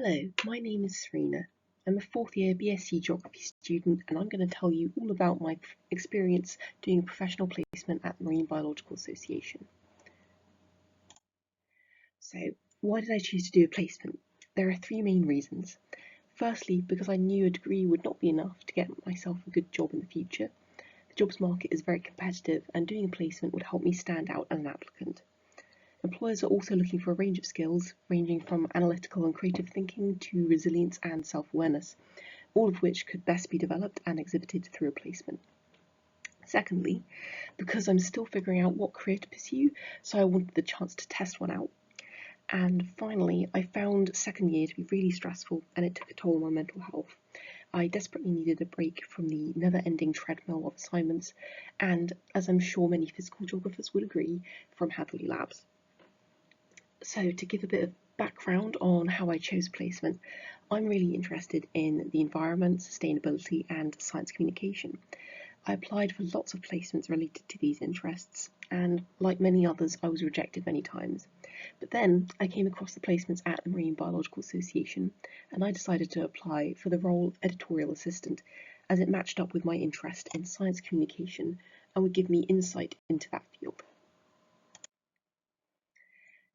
Hello, my name is Serena. I'm a fourth year BSc Geography student and I'm going to tell you all about my experience doing a professional placement at the Marine Biological Association. So, why did I choose to do a placement? There are three main reasons. Firstly, because I knew a degree would not be enough to get myself a good job in the future. The jobs market is very competitive and doing a placement would help me stand out as an applicant. Employers are also looking for a range of skills, ranging from analytical and creative thinking to resilience and self-awareness, all of which could best be developed and exhibited through a placement. Secondly, because I'm still figuring out what career to pursue, so I wanted the chance to test one out. And finally, I found second year to be really stressful and it took a toll on my mental health. I desperately needed a break from the never-ending treadmill of assignments and, as I'm sure many physical geographers would agree, from Hadley Labs. So to give a bit of background on how I chose placement, I'm really interested in the environment, sustainability and science communication. I applied for lots of placements related to these interests and like many others I was rejected many times. But then I came across the placements at the Marine Biological Association and I decided to apply for the role of editorial assistant as it matched up with my interest in science communication and would give me insight into that field.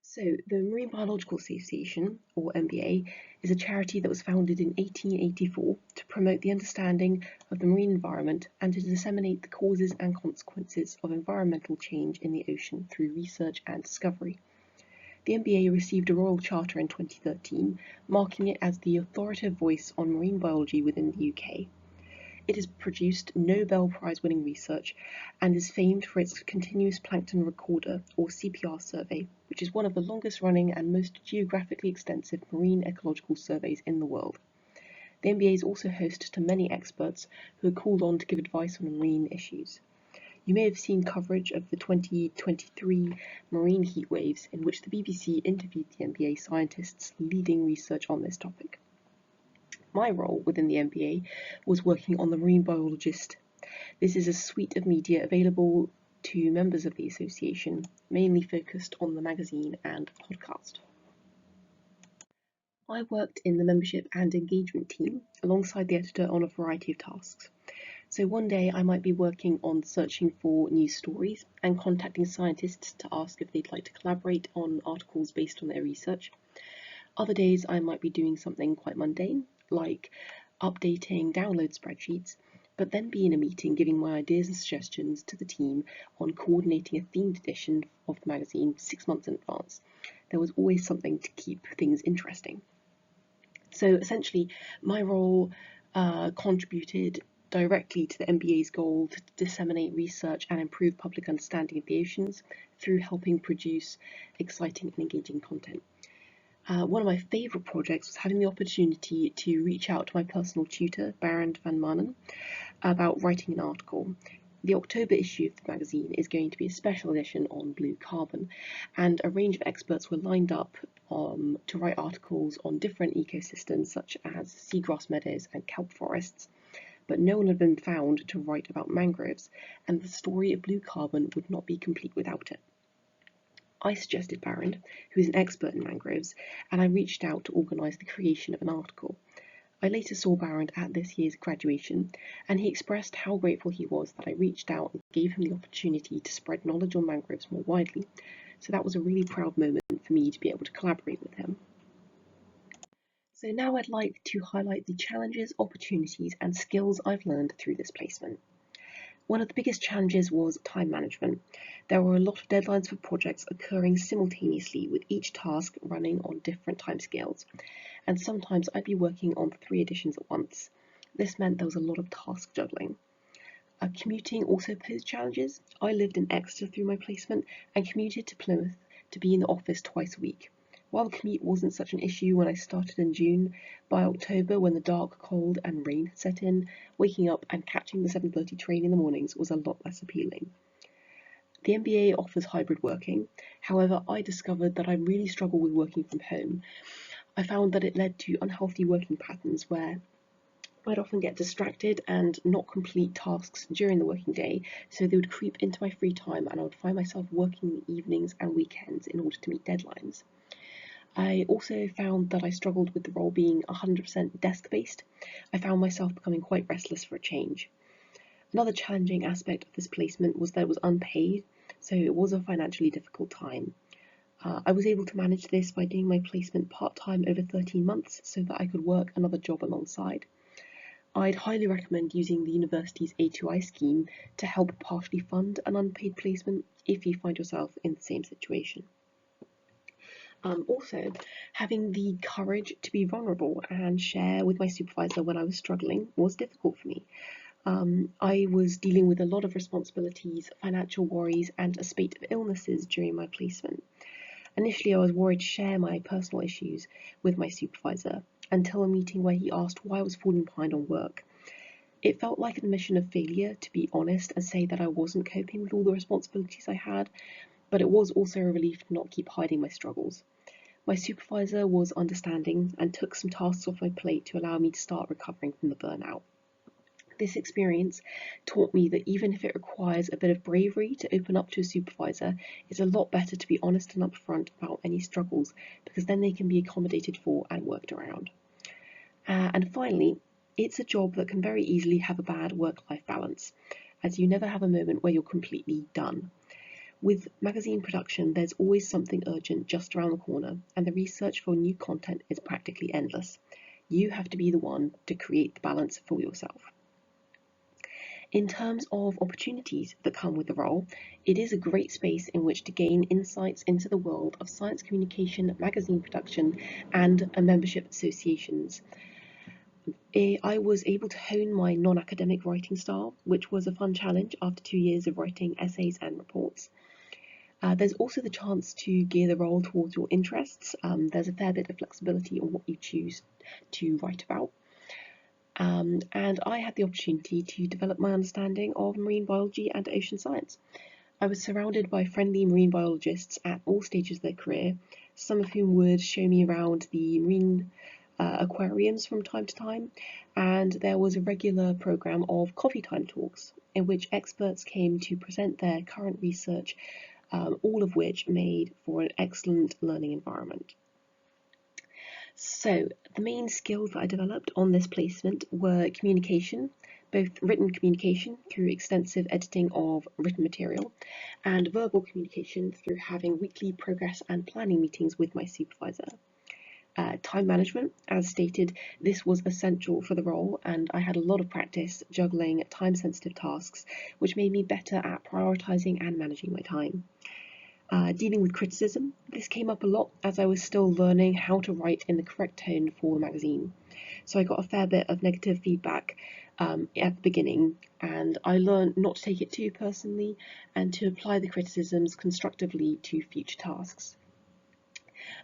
So, the Marine Biological Association, or MBA, is a charity that was founded in 1884 to promote the understanding of the marine environment and to disseminate the causes and consequences of environmental change in the ocean through research and discovery. The MBA received a Royal Charter in 2013, marking it as the authoritative voice on marine biology within the UK. It has produced Nobel Prize-winning research and is famed for its Continuous Plankton Recorder, or CPR survey, which is one of the longest-running and most geographically extensive marine ecological surveys in the world. The MBA is also host to many experts who are called on to give advice on marine issues. You may have seen coverage of the 2023 marine heat waves in which the BBC interviewed the MBA scientists leading research on this topic. My role within the MBA was working on the Marine Biologist. This is a suite of media available to members of the association, mainly focused on the magazine and podcast. I worked in the membership and engagement team alongside the editor on a variety of tasks. So one day I might be working on searching for news stories and contacting scientists to ask if they'd like to collaborate on articles based on their research. Other days I might be doing something quite mundane, like updating download spreadsheets, but then be in a meeting giving my ideas and suggestions to the team on coordinating a themed edition of the magazine 6 months in advance. There was always something to keep things interesting. So essentially, my role contributed directly to the MBA's goal to disseminate research and improve public understanding of the oceans through helping produce exciting and engaging content. One of my favourite projects was having the opportunity to reach out to my personal tutor, Barend van Manen, about writing an article. The October issue of the magazine is going to be a special edition on blue carbon, and a range of experts were lined up to write articles on different ecosystems such as seagrass meadows and kelp forests, but no one had been found to write about mangroves, and the story of blue carbon would not be complete without it. I suggested Barend, who is an expert in mangroves, and I reached out to organise the creation of an article. I later saw Barend at this year's graduation, and he expressed how grateful he was that I reached out and gave him the opportunity to spread knowledge on mangroves more widely. So that was a really proud moment for me to be able to collaborate with him. So now I'd like to highlight the challenges, opportunities, and skills I've learned through this placement. One of the biggest challenges was time management. There were a lot of deadlines for projects occurring simultaneously, with each task running on different timescales, and sometimes I'd be working on 3 editions at once. This meant there was a lot of task juggling. Commuting also posed challenges. I lived in Exeter through my placement and commuted to Plymouth to be in the office twice a week. While the commute wasn't such an issue when I started in June, by October, when the dark, cold and rain had set in, waking up and catching the 7:30 train in the mornings was a lot less appealing. The MBA offers hybrid working. However, I discovered that I really struggle with working from home. I found that it led to unhealthy working patterns where I'd often get distracted and not complete tasks during the working day, so they would creep into my free time and I would find myself working in the evenings and weekends in order to meet deadlines. I also found that I struggled with the role being 100% desk-based. I found myself becoming quite restless for a change. Another challenging aspect of this placement was that it was unpaid, so it was a financially difficult time. I was able to manage this by doing my placement part-time over 13 months so that I could work another job alongside. I'd highly recommend using the university's A2I scheme to help partially fund an unpaid placement if you find yourself in the same situation. Also, having the courage to be vulnerable and share with my supervisor when I was struggling was difficult for me. I was dealing with a lot of responsibilities, financial worries, and a spate of illnesses during my placement. Initially, I was worried to share my personal issues with my supervisor until a meeting where he asked why I was falling behind on work. It felt like an admission of failure to be honest and say that I wasn't coping with all the responsibilities I had, but it was also a relief to not keep hiding my struggles. My supervisor was understanding and took some tasks off my plate to allow me to start recovering from the burnout. This experience taught me that even if it requires a bit of bravery to open up to a supervisor, it's a lot better to be honest and upfront about any struggles, because then they can be accommodated for and worked around. And finally, it's a job that can very easily have a bad work-life balance, as you never have a moment where you're completely done. With magazine production, there's always something urgent just around the corner, and the research for new content is practically endless. You have to be the one to create the balance for yourself. In terms of opportunities that come with the role, it is a great space in which to gain insights into the world of science communication, magazine production, and membership associations. I was able to hone my non-academic writing style, which was a fun challenge after 2 years of writing essays and reports. There's also the chance to gear the role towards your interests. There's a fair bit of flexibility on what you choose to write about. And I had the opportunity to develop my understanding of marine biology and ocean science. I was surrounded by friendly marine biologists at all stages of their career, some of whom would show me around the marine aquariums from time to time, and there was a regular program of coffee time talks in which experts came to present their current research, all of which made for an excellent learning environment. So the main skills that I developed on this placement were communication, both written communication through extensive editing of written material, and verbal communication through having weekly progress and planning meetings with my supervisor. Time management, as stated, this was essential for the role, and I had a lot of practice juggling time-sensitive tasks, which made me better at prioritising and managing my time. Dealing with criticism, this came up a lot as I was still learning how to write in the correct tone for the magazine. So I got a fair bit of negative feedback at the beginning, and I learned not to take it too personally and to apply the criticisms constructively to future tasks.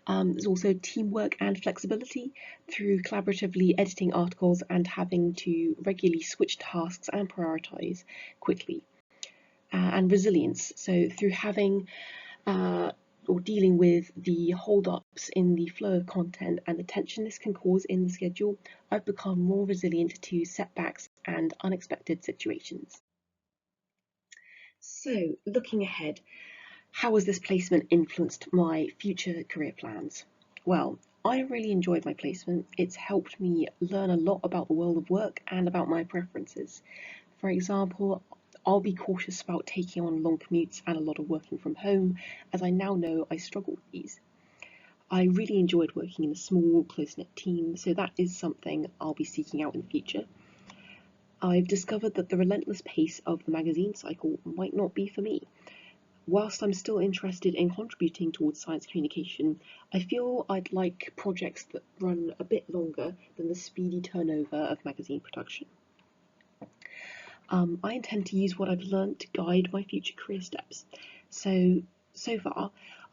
There's also teamwork and flexibility through collaboratively editing articles and having to regularly switch tasks and prioritise quickly. And resilience, so through having or dealing with the hold-ups in the flow of content and the tension this can cause in the schedule, I've become more resilient to setbacks and unexpected situations. So, looking ahead, how has this placement influenced my future career plans? Well, I really enjoyed my placement. It's helped me learn a lot about the world of work and about my preferences. For example, I'll be cautious about taking on long commutes and a lot of working from home, as I now know I struggle with these. I really enjoyed working in a small, close-knit team, so that is something I'll be seeking out in the future. I've discovered that the relentless pace of the magazine cycle might not be for me. Whilst I'm still interested in contributing towards science communication, I feel I'd like projects that run a bit longer than the speedy turnover of magazine production. I intend to use what I've learned to guide my future career steps. So far,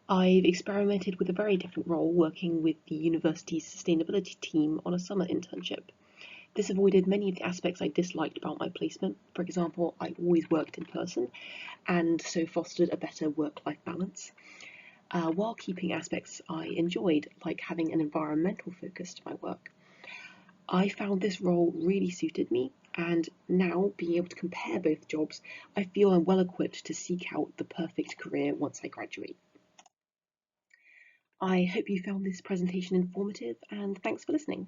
I've experimented with a very different role working with the university's sustainability team on a summer internship. This avoided many of the aspects I disliked about my placement. For example, I've always worked in person and so fostered a better work-life balance, while keeping aspects I enjoyed, like having an environmental focus to my work. I found this role really suited me, and now being able to compare both jobs, I feel I'm well equipped to seek out the perfect career once I graduate. I hope you found this presentation informative, and thanks for listening.